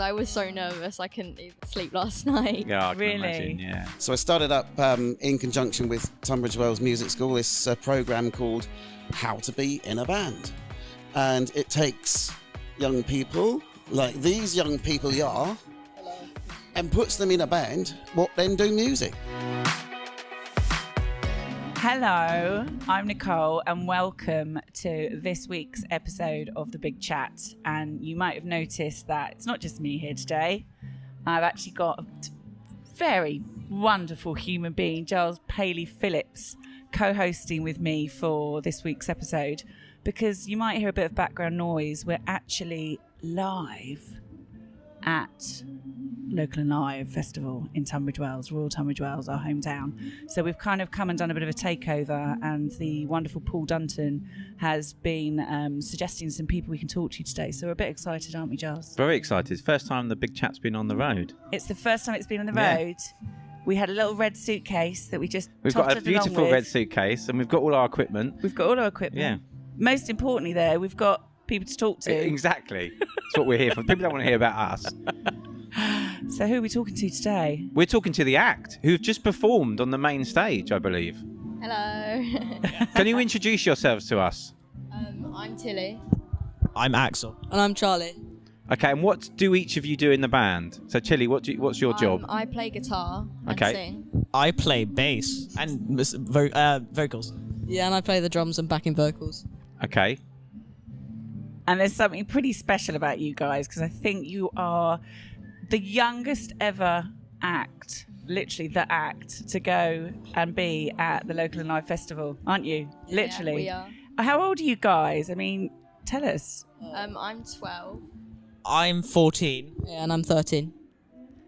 I was so nervous I couldn't even sleep last night. Yeah, I can Really? imagine, yeah. So I started up in conjunction with Tunbridge Wells Music School this program called How to Be in a Band. And it takes young people, like these young people are, and puts them in a band, what then do music. Hello, I'm Nicole and welcome to this week's episode of The Big Chat. And you might have noticed that it's not just me here today. I've actually got a very wonderful human being, Giles Paley Phillips, co-hosting with me for this week's episode. Because you might hear a bit of background noise, we're actually live at Local and Live Festival in Tunbridge Wells, Royal Tunbridge Wells, our hometown. So we've kind of come and done a bit of a takeover, and the wonderful Paul Dunton has been suggesting some people we can talk to today. So we're a bit excited, aren't we, Giles? Very excited. First time the Big Chat's been on the road. It's the first time it's been on the Yeah. road. We had a little red suitcase that we just We've got a totted along beautiful with. red suitcase and we've got all our equipment. We've got all our equipment. Yeah. Most importantly, there we've got people to talk to. Exactly. That's what we're here for. People don't want to hear about us. So who are we talking to today? We're talking to the act, who've just performed on the main stage, I believe. Hello. Can you introduce yourselves to us? I'm Tilly. I'm Axel. And I'm Charlie. Okay, and what do each of you do in the band? So, Chili, what's your job? I play guitar and Okay. sing. I play bass and vocals. Yeah, and I play the drums and backing vocals. Okay. And there's something pretty special about you guys, because I think you are the youngest ever act, literally the act, to go and be at the Local and Live Festival, aren't you? Literally. Yeah, How old are you guys? I mean, tell us. we are. I'm 12. I'm 14. Yeah, and I'm 13.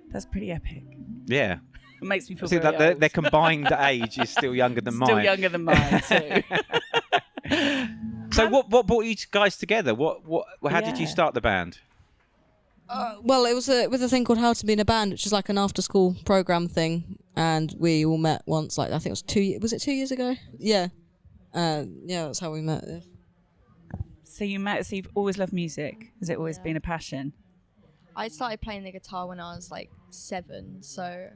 That's pretty epic. Yeah. It makes me feel See, very that old. their combined age is still younger than Still mine. younger than mine, too. So, what brought you guys together? How did you Yeah. start the band? Well, it was with a thing called How to Be in a Band, which is like an after-school program thing, and we all met once. Like I think it was 2 years. Was it 2 years ago? Yeah. Yeah, that's how we met. Yeah. So you've always loved music. Has it always been a passion? I started playing the guitar when I was like 7, so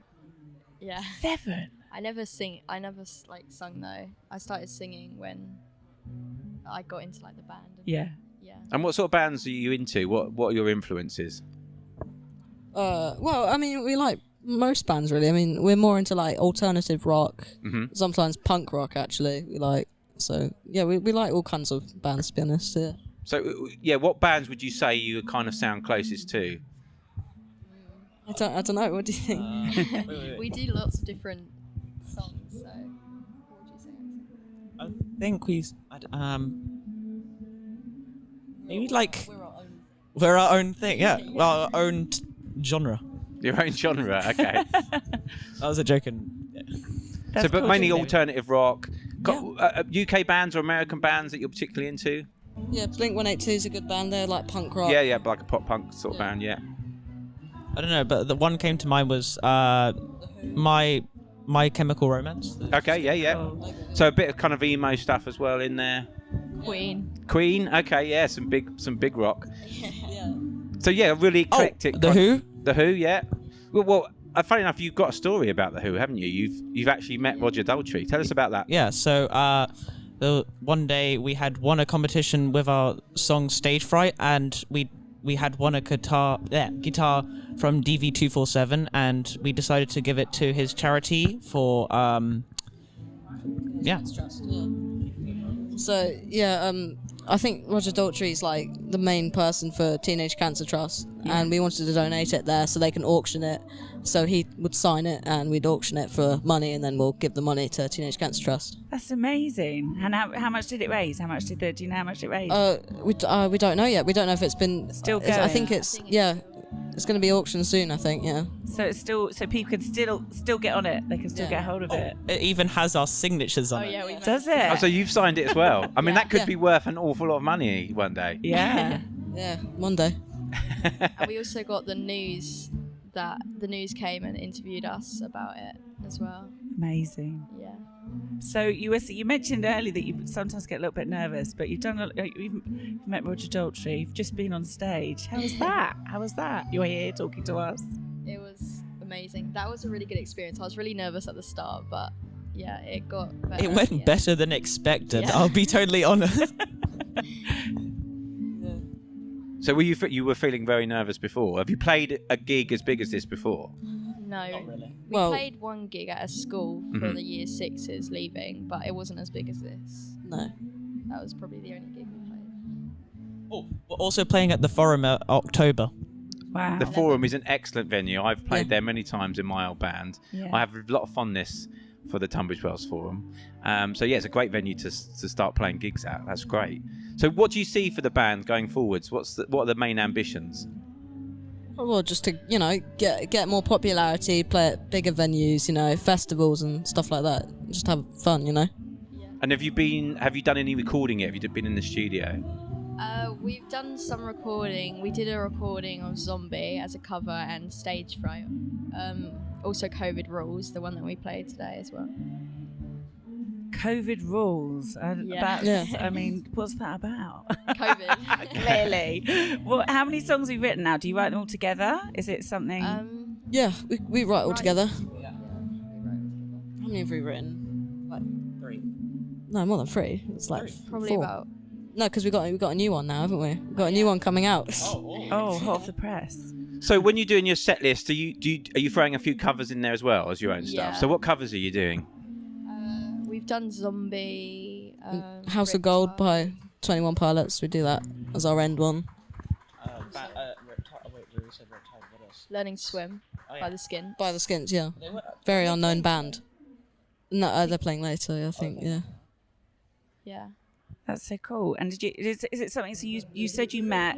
yeah. 7? I never sung though. I started singing when I got into like the band. Yeah. Yeah. And what sort of bands are you into? What are your influences? Well, I mean, we like most bands really. I mean, we're more into like alternative rock, sometimes punk rock. Actually, we like. So yeah, we like all kinds of bands, to be honest. Yeah. So, yeah, what bands would you say you kind of sound closest to? I don't know. What do you think? We do lots of different songs. So, what would you say? I think maybe like we're our own thing. Yeah, well, our own genre. Your own genre, okay. That was a joke. But cool, mainly isn't it? alternative rock. UK bands or American bands that you're particularly into? Yeah, Blink-182 is a good band. They're like punk rock. Yeah, like a pop punk sort of band, yeah. I don't know, but the one came to mind was my Chemical Romance. Okay, yeah. Oh. So a bit of kind of emo stuff as well in there. Queen, okay, yeah, some big rock. Yeah. So yeah, really eclectic. The Who? The Who, yeah. Well, funny enough, you've got a story about the Who, haven't you? You've actually met Roger Daltrey. Tell us about that. Yeah. So the one day we had won a competition with our song Stage Fright, and we had won a guitar from DV247, and we decided to give it to his charity for yeah. So yeah, I think Roger Daltrey is like the main person for Teenage Cancer Trust, and we wanted to donate it there so they can auction it. So he would sign it, and we'd auction it for money, and then we'll give the money to Teenage Cancer Trust. That's amazing. And how much did it raise? Do you know how much it raised? We don't know yet. We don't know if it's been Still I going. think it's it's going to be auctioned soon. I think So it's so people can still get on it. They can still get hold of it. It even has our signatures on it. Does it? Oh, so you've signed it as well. I mean, that could Yeah. be worth an awful lot of money one day. Yeah. Yeah, Monday. And we also got the news came and interviewed us about it as well. Amazing. Yeah. So you mentioned earlier that you sometimes get a little bit nervous, but you've met Roger Daltrey. You've just been on stage. How was that? How was that? You're here talking to us. It was amazing. That was a really good experience. I was really nervous at the start, but yeah, it got better. It went better than expected. Yeah. I'll be totally honest. So you were feeling very nervous before? Have you played a gig as big as this before? No. really. We played one gig at a school for Mhm. the year sixes leaving, but it wasn't as big as this. No. That was probably the only gig we played. Oh, we're also playing at the Forum October. Wow. The Forum is an excellent venue. I've played there many times in my old band. Yeah. I have a lot of fondness for the Tunbridge Wells Forum. So yeah, it's a great venue to start playing gigs at. That's great. So what do you see for the band going forwards? What are the main ambitions? Well, just to get more popularity, play at bigger venues, festivals and stuff like that. Just have fun, And have you done any recording yet? Have you been in the studio? We've done some recording. We did a recording of Zombie as a cover and Stage Fright. Also COVID Rules, the one that we played today as well. COVID rules. Yeah. I mean, what's that about? COVID. Clearly. Well, how many songs have you written now? Do you write them all together? Is it something? Yeah, we write all Right. together. Yeah. How many have we written? Like 3. no, more than 3. It's like Probably 4. about. No, because we got a new one now, haven't we? We've got a new one coming out. oh, hot off the press. So when you're doing your set list, are you throwing a few covers in there as well as your own Yeah. stuff? So what covers are you doing? We've done Zombie. House of Gold by 21 Pilots. We do that as our end one. Learning to Swim by The Skin. By the Skins, yeah. Very unknown band. No, they're playing later, I think. Yeah. Yeah. That's so cool. And is it something? So you said you met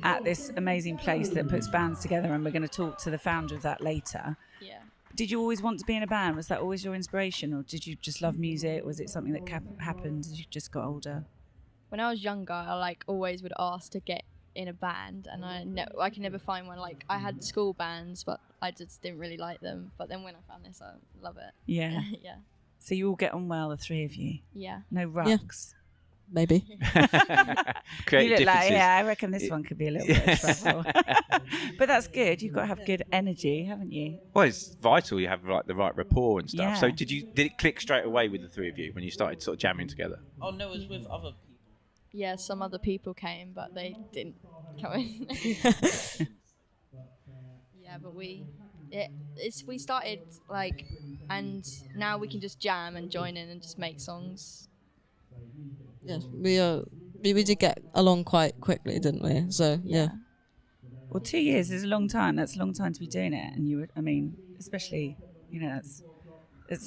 at this amazing place that puts bands together, and we're going to talk to the founder of that later. Yeah. Did you always want to be in a band? Was that always your inspiration, or did you just love music? Was it something that happened as you just got older? When I was younger, I always would ask to get in a band, and I can never find one. Like, I had school bands, but I just didn't really like them. But then when I found this, I love it. Yeah. Yeah. So you all get on well, the three of you. Yeah. No rucks. Maybe. Create You look like, differences. I reckon this one could be a little bit of trouble. But that's good. You've got to have good energy, haven't you? Well, it's vital you have the right rapport and stuff. Yeah. So did it click straight away with the three of you when you started sort of jamming together? Oh no, it was with other people. Yeah, some other people came, but they didn't come in. Yeah, but we started and now we can just jam and join in and just make songs. Yeah, we did get along quite quickly, didn't we? So yeah. Well, 2 years is a long time. That's a long time to be doing it. And especially, it's.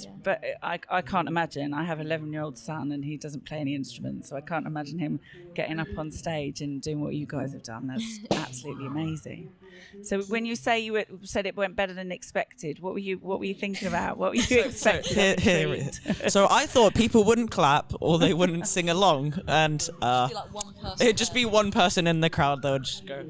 Yeah. But I can't imagine. I have an 11-year-old son, and he doesn't play any instruments, so I can't imagine him getting up on stage and doing what you guys have done. That's absolutely amazing. So when you say said it went better than expected, what were you thinking about? What were you expecting? Here it is. So I thought people wouldn't clap or they wouldn't sing along, and it'd just be one person in the crowd that would just go.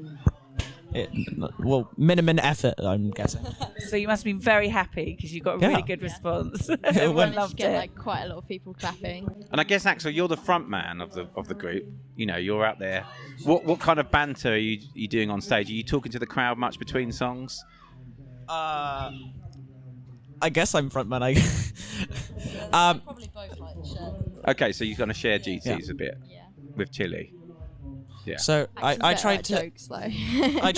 Minimum effort, I'm guessing. So you must be very happy because you got a really good response. Everyone Managed to loved get it. quite a lot of people clapping. And I guess Axel, you're the front man of the group. You're out there. What kind of banter are you doing on stage? Are you talking to the crowd much between songs? I guess I'm frontman. Probably both share. Okay, so you're going to share GTs a bit Yeah. with Tilly. Yeah. So I Better tried at to jokes though. I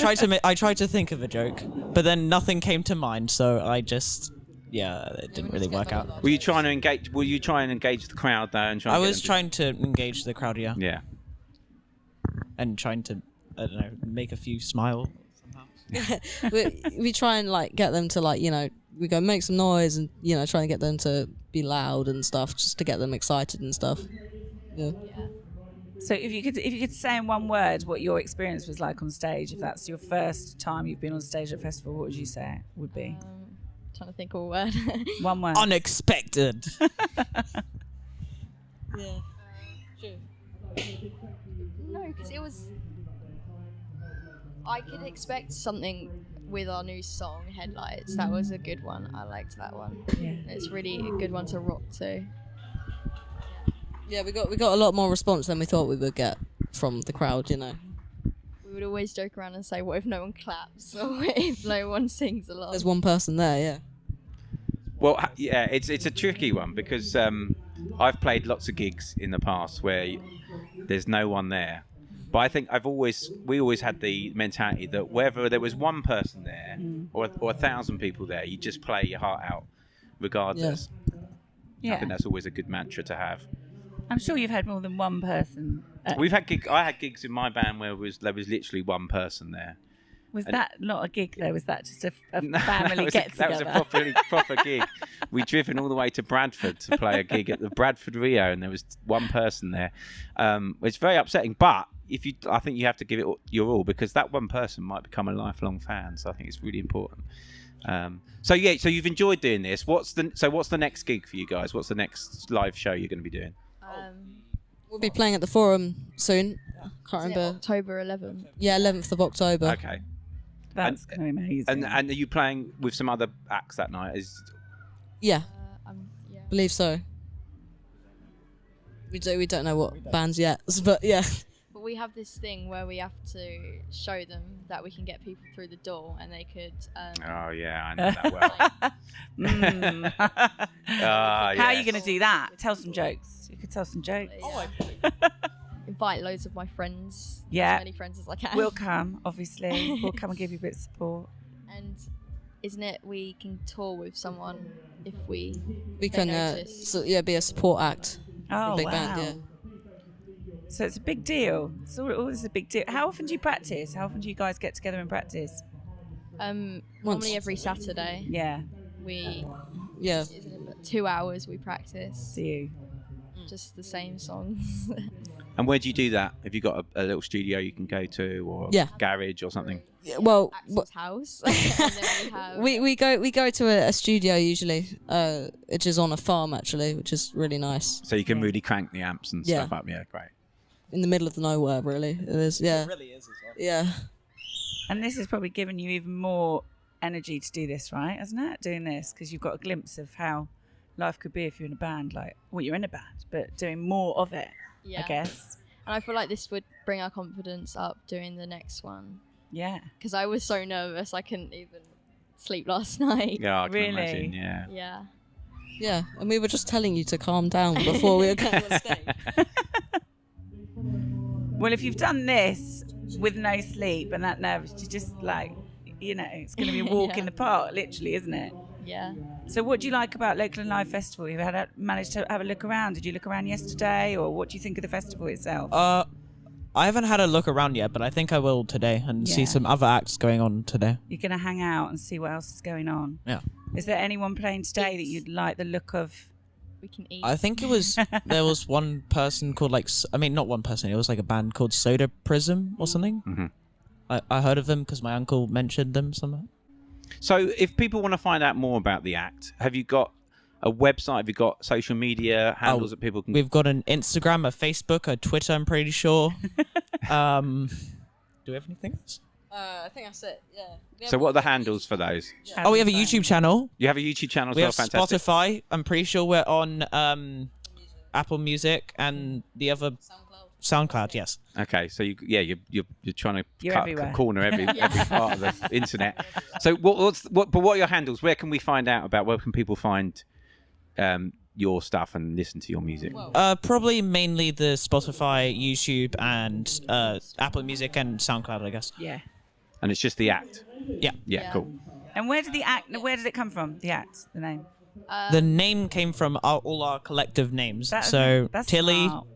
tried to think of a joke, but then nothing came to mind. So I just it didn't really work out. Were you trying to engage? Will you try and engage the crowd though? And try I and get was them to- trying to engage the crowd, Yeah. and trying to make a few smile. we try and get them to we go make some noise and try and get them to be loud and stuff just to get them excited and stuff. Yeah. So if you could say in one word what your experience was like on stage, if that's your first time you've been on stage at a festival, what would you say it would be? Trying to think of a word. One word. Unexpected. Yeah. No, because it was. I could expect something with our new song Headlights. That was a good one. I liked that one. Yeah. It's really a good one to rock to. Yeah, we got a lot more response than we thought we would get from the crowd. We would always joke around and say, what if no one claps or if no one sings along? There's one person there, yeah. Well, yeah, it's a tricky one because I've played lots of gigs in the past where there's no one there. But I think we always had the mentality that whether there was one person there or 1,000 people there, you just play your heart out regardless. Yeah. I think that's always a good mantra to have. I'm sure you've had more than one person. We've had I had gigs in my band where there was literally one person there. Was that not a gig though? Was that just a No, family get-together? that was a proper gig. We'd driven all the way to Bradford to play a gig at the Bradford Rio, and there was one person there. It's very upsetting, but I think you have to give it your all because that one person might become a lifelong fan. So I think it's really important. So you've enjoyed doing this. What's the next gig for you guys? What's the next live show you're going to be doing? We'll be playing at the Forum soon. Can't remember. October 11th. Yeah, 11th of October. Okay. That's going to be amazing. And are you playing with some other acts that night? Yeah, Yeah. believe so. We don't know what bands yet, but yeah. But we have this thing where we have to show them that we can get people through the door and they could... Oh yeah, I know that well. How are you going to do that? Tell some jokes. You could tell some jokes. invite loads of my friends. Yeah. As many friends as I can. We'll come, obviously. We'll come and give you a bit of support. And isn't it we can tour with someone if we can notice? be a support act. Oh, a big wow. band, yeah. So it's a big deal. So all this is a big deal. How often do you practice? How often do you guys get together and practice? Normally every Saturday. Yeah. Yeah. 2 hours we practice. Do you? Just the same songs. And where do you do that? Have you got a little studio you can go to, or garage or something? Yeah, well, Axel's house. And then we have we go to a studio usually, which is on a farm actually, which is really nice. So you can really crank the amps and stuff up. Yeah, great. In the middle of nowhere, really. It is. Yeah. It really is as well. Yeah. And this has probably given you even more energy to do this, right? Hasn't it? Doing this because you've got a glimpse of how life could be if you're in a band. Like, well, you're in a band, but doing more of it. Yeah. I guess. And I feel like this would bring our confidence up doing the next one. Yeah. Because I was so nervous I couldn't even sleep last night. Yeah, I can Really? imagine. Yeah. Yeah. Yeah. And we were just telling you to calm down before we were going on stage. Well, if you've done this with no sleep and that nervous, you just like, it's going to be a walk in the park, literally, isn't it? Yeah. So what do you like about Local and Live Festival? You've managed to have a look around. Did you look around yesterday, or what do you think of the festival itself? I haven't had a look around yet, but I think I will today and see some other acts going on today. You're going to hang out and see what else is going on. Yeah. Is there anyone playing today that you'd like the look of? We can eat. I think it was there was one person called not one person. It was like a band called Soda Prism or something. Mm-hmm. I heard of them because my uncle mentioned them somehow. So if people want to find out more about the act, have you got a website? Have you got social media handles that people can... We've got an Instagram, a Facebook, a Twitter, I'm pretty sure. Do we have anything else? I think that's it, yeah. So what are the handles for those? Oh, we have a YouTube channel. You have a YouTube channel as We well? have Fantastic. Spotify. I'm pretty sure we're on Apple Music and the other... SoundCloud, yes. Okay, so you're trying to You're cut everywhere. a corner every part of the internet. So what are your handles? Where can we find out about? Where can people find your stuff and listen to your music? Probably mainly the Spotify, YouTube, and Apple Music and SoundCloud, I guess. Yeah. And it's just the act. Yeah. Yeah, cool. And where did it come from? The act, the name. The name came from all our collective names. That's Tilly, smart.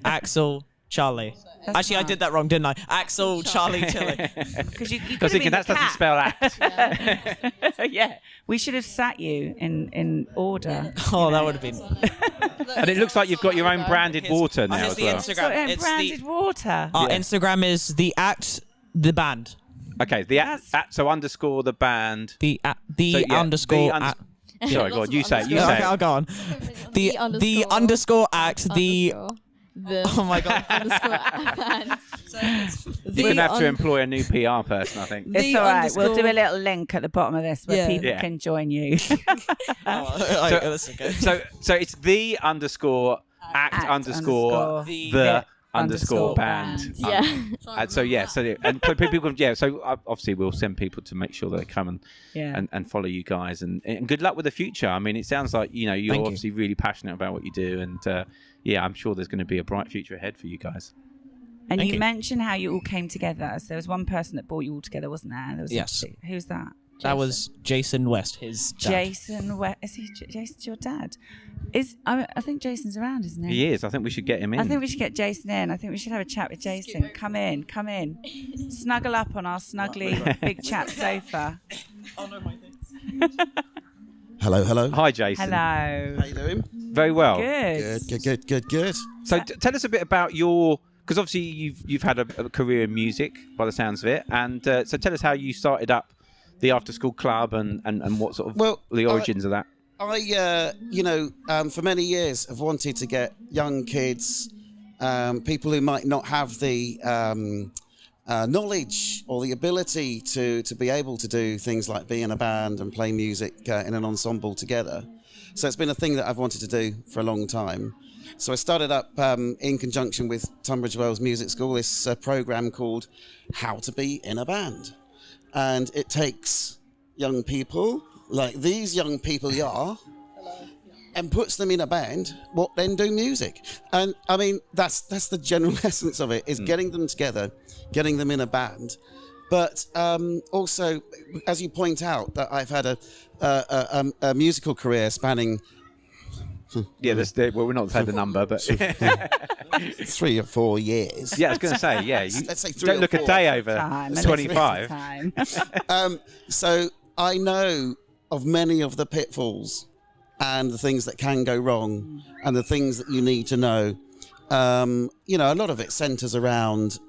Axel, Charlie. That's Actually, I smart. did that wrong, didn't I? Axel, Charlie, Tilly. Because you Because thinking that doesn't spell act. Yeah, we should have sat you in order. Oh, that would have been. And it looks like you've got your own branded water now Here's as the well. Instagram. So, It's branded water. Our Instagram is the act, the band. Okay, the act, so underscore the band. The So, yeah, underscore. Sorry, go on. You say it. You Okay, say I'll it. go on. The underscore act. The the Oh my god. underscore band. You're going to have to employ a new PR person, I think. It's The all right. We'll do underscore- a little link at the bottom of this where Yeah. people Yeah. can join you. That's okay. So it's the underscore act underscore the underscore band. Yeah. And so yeah, so and so people, yeah. So obviously we'll send people to make sure that they come Yeah. and follow you guys, and good luck with the future. I mean, it sounds like you're Thank you. obviously really passionate about what you do, and yeah, I'm sure there's going to be a bright future ahead for you guys. And Thank you you. mentioned how you all came together. So there was one person that brought you all together, wasn't there? There was Yes. Who's that? That was Jason West, his dad. Jason. Is he Jason's your dad? I think Jason's around, isn't he? He is. I think we should get him in. I think we should get Jason in. I think we should have a chat with Jason. Come in. Snuggle up on our snuggly big chat sofa. Hello. Hi, Jason. Hello. How you doing? Very well. Good. So tell us a bit about because obviously you've had a career in music by the sounds of it, and so tell us how you started up the after school club and what sort of the origins of that. I, for many years have wanted to get young kids, people who might not have the knowledge or the ability to be able to do things like be in a band and play music in an ensemble together. So it's been a thing that I've wanted to do for a long time. So I started up in conjunction with Tunbridge Wells Music School this program called How to Be in a Band. And it takes young people, like these young people are, and puts them in a band, what then do music. And I mean, that's the general essence of it, is getting them together, getting them in a band. But also, as you point out, that I've had a musical career spanning... Yeah, well, we're not saying the number, but 3 or 4 years. yeah, I was going to say, yeah, Let's say 3 don't or look 4. a day over Time. 25. Time. So I know of many of the pitfalls and the things that can go wrong and the things that you need to know. A lot of it centers around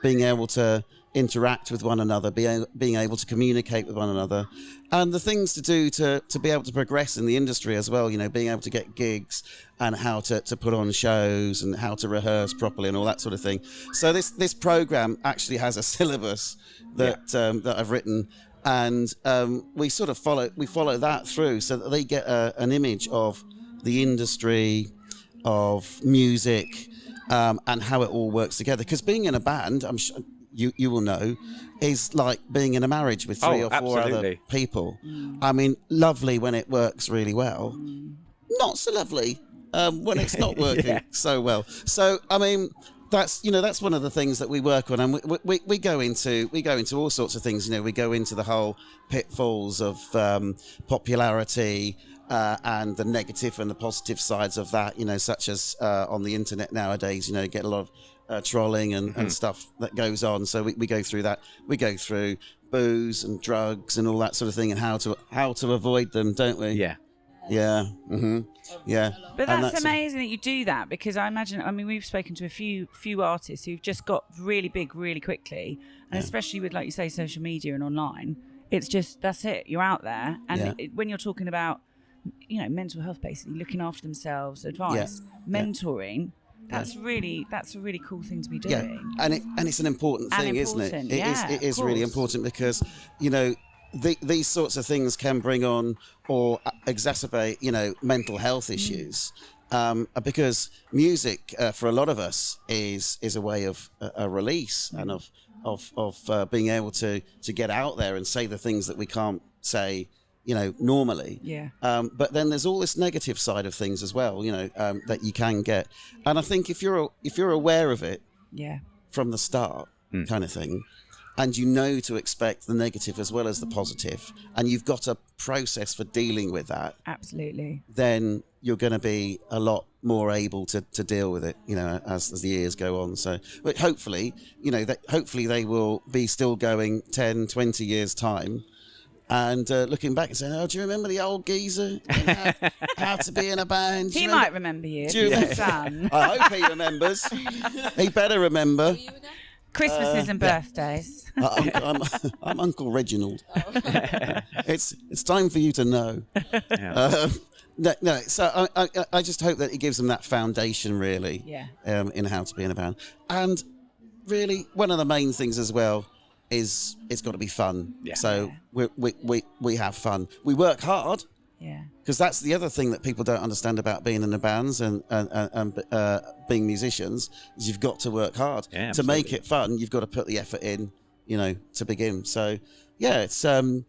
being able to interact with one another, being able to communicate with one another, and the things to do to be able to progress in the industry as well, being able to get gigs and how to put on shows and how to rehearse properly and all that sort of thing. So this program actually has a syllabus that I've written, and we sort of follow that through so that they get an image of the industry, of music, and how it all works together. Because being in a band, I'm sure you will know, is like being in a marriage with 3 or 4 other absolutely. people. I mean, lovely when it works really well. Not so lovely when it's not working so well. So I mean, that's one of the things that we work on, and we go into all sorts of things. We go into the whole pitfalls of popularity. And the negative and the positive sides of that, such as on the internet nowadays, get a lot of trolling and stuff that goes on. So we go through that. We go through booze and drugs and all that sort of thing, and how to avoid them, don't we? Yeah. Yeah. Yeah. But And that's amazing that you do that, because I mean, we've spoken to a few artists who've just got really big really quickly, and especially with, like you say, social media and online, it's just, that's it, you're out there. And when you're talking about, mental health, basically looking after themselves, advice, mentoring, that's a really cool thing to be doing. Yeah, and it's an important thing, isn't it? It is really important, because these sorts of things can bring on or exacerbate mental health issues, because music for a lot of us is a way of a release and of being able to get out there and say the things that we can't say normally. Yeah. But then there's all this negative side of things as well, that you can get. And I think if you're aware of it from the start, kind of thing, and to expect the negative as well as the positive, and you've got a process for dealing with that, Absolutely. then you're going to be a lot more able to deal with it, as the years go on. So, but hopefully, hopefully they will be still going 10, 20 years time, and looking back and saying, "Oh, do you remember the old geezer? How to be in a band?" He might remember you. Do you He's remember? a son. I hope he remembers. He better remember. Christmases and birthdays. I'm Uncle Reginald. It's time for you to know. No. So I just hope that it gives them that foundation, really, in how to be in a band. And really, one of the main things as well is it's got to be fun. Yeah. So we have fun. We work hard. Yeah. Because that's the other thing that people don't understand about being in the bands and being musicians is you've got to work hard. Yeah, to make it fun, you've got to put the effort in, to begin. So yeah, it's well,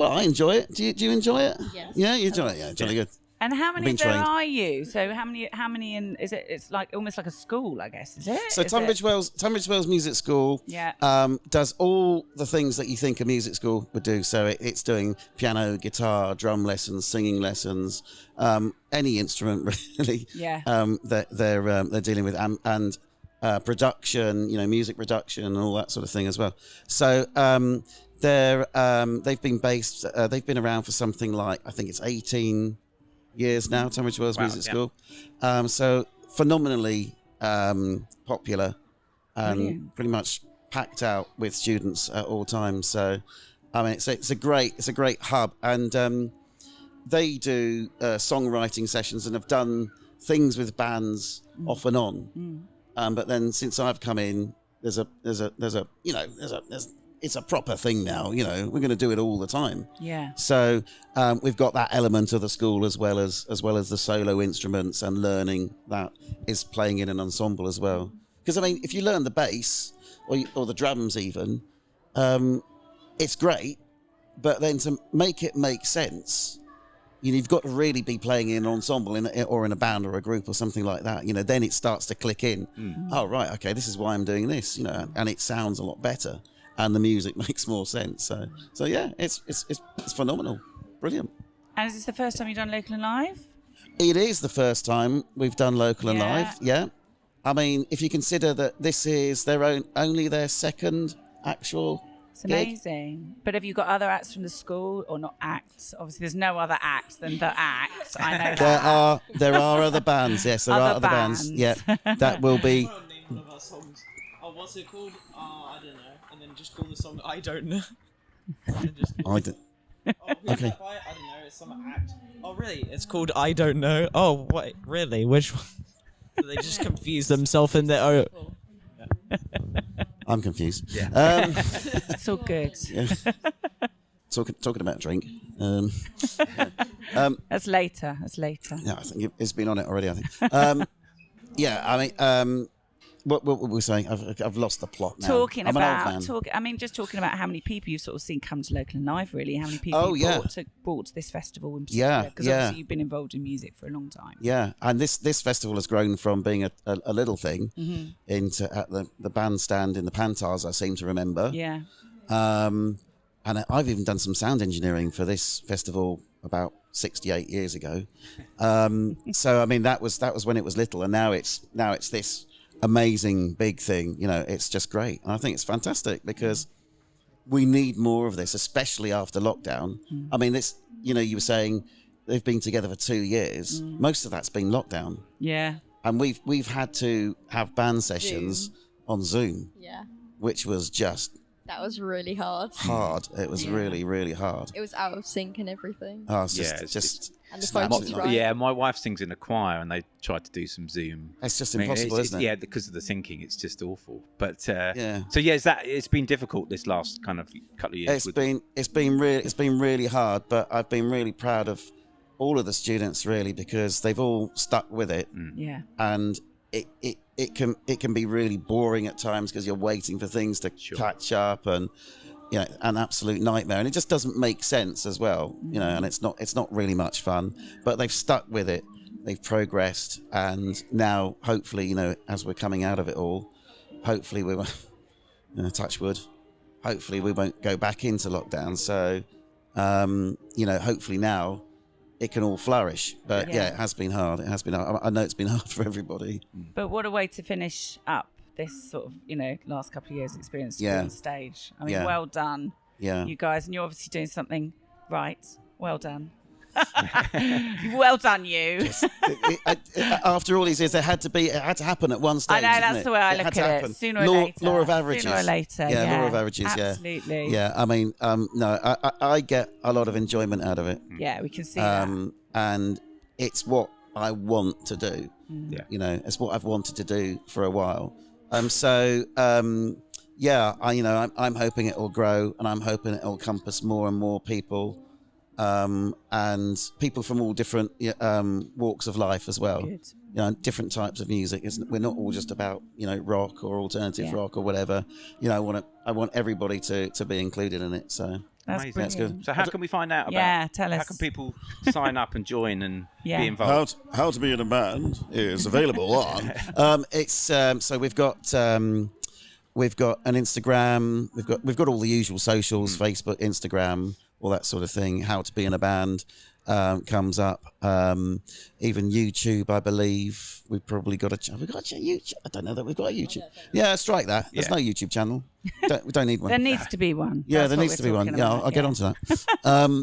I enjoy it. Do you enjoy it? Yes. Yeah, you enjoy it. Yeah, jolly good. And how many been of there trained. are you? So how many in is it? It's like almost like a school, I guess, is it? So Tunbridge Wells Music School does all the things that you think a music school would do. So it's doing piano, guitar, drum lessons, singing lessons, any instrument really. Yeah. That they're dealing with and production, music production and all that sort of thing as well. So they've been around for something like, I think it's 18 years now, Tunbridge Wells Music School. So phenomenally popular and Brilliant. pretty much packed out with students at all times. So I mean, it's a great hub, and they do songwriting sessions and have done things with bands off and on. But then since I've come in, there's it's a proper thing now. We're going to do it all the time. Yeah. So we've got that element of the school as well as the solo instruments, and learning that is playing in an ensemble as well. Because I mean, if you learn the bass or the drums even, it's great. But then to make it make sense, you've got to really be playing in an ensemble or in a band or a group or something like that. Then it starts to click in. Oh right, okay, this is why I'm doing this. And it sounds a lot better. And the music makes more sense. So yeah, it's phenomenal, brilliant. And is this the first time you've done local and live? It is the first time we've done local and live. Yeah, I mean, if you consider that this is only their second actual. It's amazing. But have you got other acts from the school, or not acts? Obviously, there's no other act than the act. I know that. There are other bands. Yes, there are other bands. Yeah, that will be. One of our songs. Oh, what's it called? I don't know. And then just call the song I Don't Know. I don't. Oh, who's Okay. that by? I don't know. It's some act. Oh, really? It's called I Don't Know. Oh, wait. Really? Which one? They just confuse themselves in their own. I'm confused. Yeah. It's all good. Yeah. Talking about drink. That's later. Yeah, I think it's been on it already. I think. Yeah, I mean, what were we saying? I've lost the plot now. Talking I'm about an old man. just talking about how many people you've sort of seen come to local and live. Really, how many people brought to this festival in particular? Because obviously you've been involved in music for a long time. Yeah, and this festival has grown from being a little thing into at the bandstand in the Pantars, I seem to remember. Yeah. And I've even done some sound engineering for this festival about 68 years ago. So I mean, that was when it was little, and now it's this amazing big thing. It's just great, and I think it's fantastic because we need more of this, especially after lockdown. I mean, this, you were saying they've been together for 2 years. Most of that's been lockdown. Yeah. And we've had to have band sessions on Zoom, Yeah. which was just That was really hard. It was really, really hard. It was out of sync and everything. Oh, it's Yeah, just, it's And the it's focus absolutely was not- right. Yeah, my wife sings in a choir, and they tried to do some Zoom. It's just I mean, impossible, isn't it? Yeah, because of the syncing, it's just awful. But Yeah. So yeah, it's been difficult this last kind of couple of years. It's been really hard, but I've been really proud of all of the students really, because they've all stuck with it. Yeah. And it can be really boring at times because you're waiting for things to catch up, and an absolute nightmare, and it just doesn't make sense as well, and it's not really much fun, but they've stuck with it, they've progressed, and now hopefully, as we're coming out of it all, hopefully we won't, touch wood, hopefully we won't go back into lockdown, so hopefully now it can all flourish. But yeah, it has been hard. I know it's been hard for everybody. But what a way to finish up this sort of, last couple of years experience to be on stage. I mean, well done, Yeah. you guys. And you're obviously doing something right. Well done. Well done, you. After all these years, it had to happen at one stage. I know, didn't that's it? the way I It look had to at it. happen. Sooner or later. Law of averages. Sooner or later. Yeah, Yeah, law of averages. Absolutely. Yeah. I mean, no, I get a lot of enjoyment out of it. Yeah, we can see that. And it's what I want to do. Yeah. You know, it's what I've wanted to do for a while. I'm hoping it will grow, and I'm hoping it will encompass more and more people, and people from all different walks of life as well. Good. You know, different types of music. We're not all just about rock or alternative rock or whatever. You know, I want everybody to be included in it. So That's Amazing. that's brilliant. good. So how can we find out about? Yeah, tell How us. can people sign up and join and Yeah. be involved? How to be in a band is available on. So we've got an Instagram. We've got all the usual socials: Facebook, Instagram, all that sort of thing. How to be in a band comes up. Even YouTube, I believe. We've probably got a. Have we got a YouTube? I don't know that we've got a YouTube. Yeah, strike that. There's no YouTube channel. We don't need one. There needs to be one. Yeah, That's there what needs to be we're one. talking Yeah, about, I'll get onto that.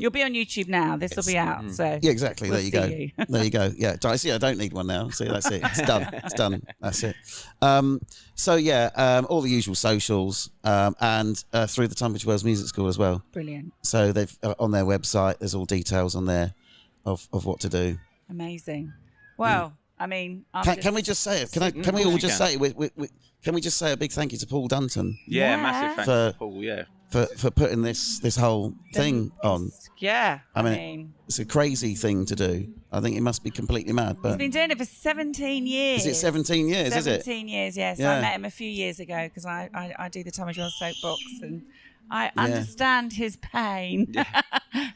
You'll be on YouTube now. This will be out. So Yeah, exactly. We'll there you go. see you. There you go. Yeah, I don't need one now. See, that's it. It's done. It's done. That's it. All the usual socials and through the Tunbridge Wells Music School as well. Brilliant. So they've on their website. There's all details on there of what to do. Amazing. Well, I mean, Can we just say it? Can we all just say it? Can we just say a big thank you to Paul Dunton Yeah, Yeah. massive thanks For- to Paul. Yeah. for putting this whole thing on? Yeah. I mean, it's a crazy thing to do. I think it must be completely mad. he's But been doing it for 17 years. is it 17 years? Is it? 17 years, yes. Yeah. I met him a few years ago because I do the Tunbridge Wells soapbox and I understand his pain.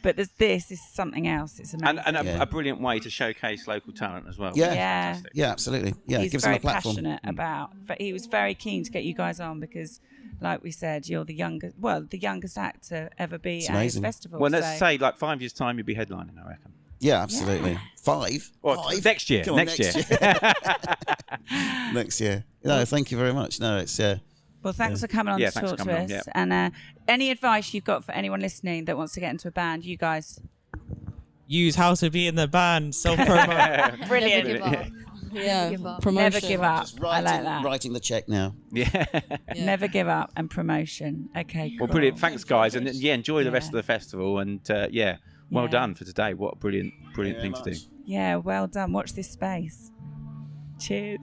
But this is something else. It's amazing. And Yeah. a brilliant way to showcase local talent as well. Yeah. Yeah. Fantastic. Yeah, absolutely. Yeah, He's gives them very a platform. passionate about. But he was very keen to get you guys on because, like we said, you're the youngest actor to ever be It's at his amazing. festival. Well, let's so- say like 5 years' time, you'll be headlining, I reckon. Yeah, absolutely. Five? Well, Five? next year. Come on, Next year. Next year. No, thank you very much. No, it's Well, thanks for coming on Yeah, to thanks talk for to coming us. on, And any advice you've got for anyone listening that wants to get into a band, you guys. Use How to Be in the Band, self-promo. Brilliant. Never give up. Yeah, Give up. promotion. Never give up. just I like that. writing the check now. Yeah. Yeah. Never give up and promotion. Okay, Well, cool. brilliant. Thanks, guys. And yeah, enjoy the rest Yeah. of the festival. And well Yeah. done for today. What a brilliant thing to do. Yeah, well done. Watch this space. Cheers.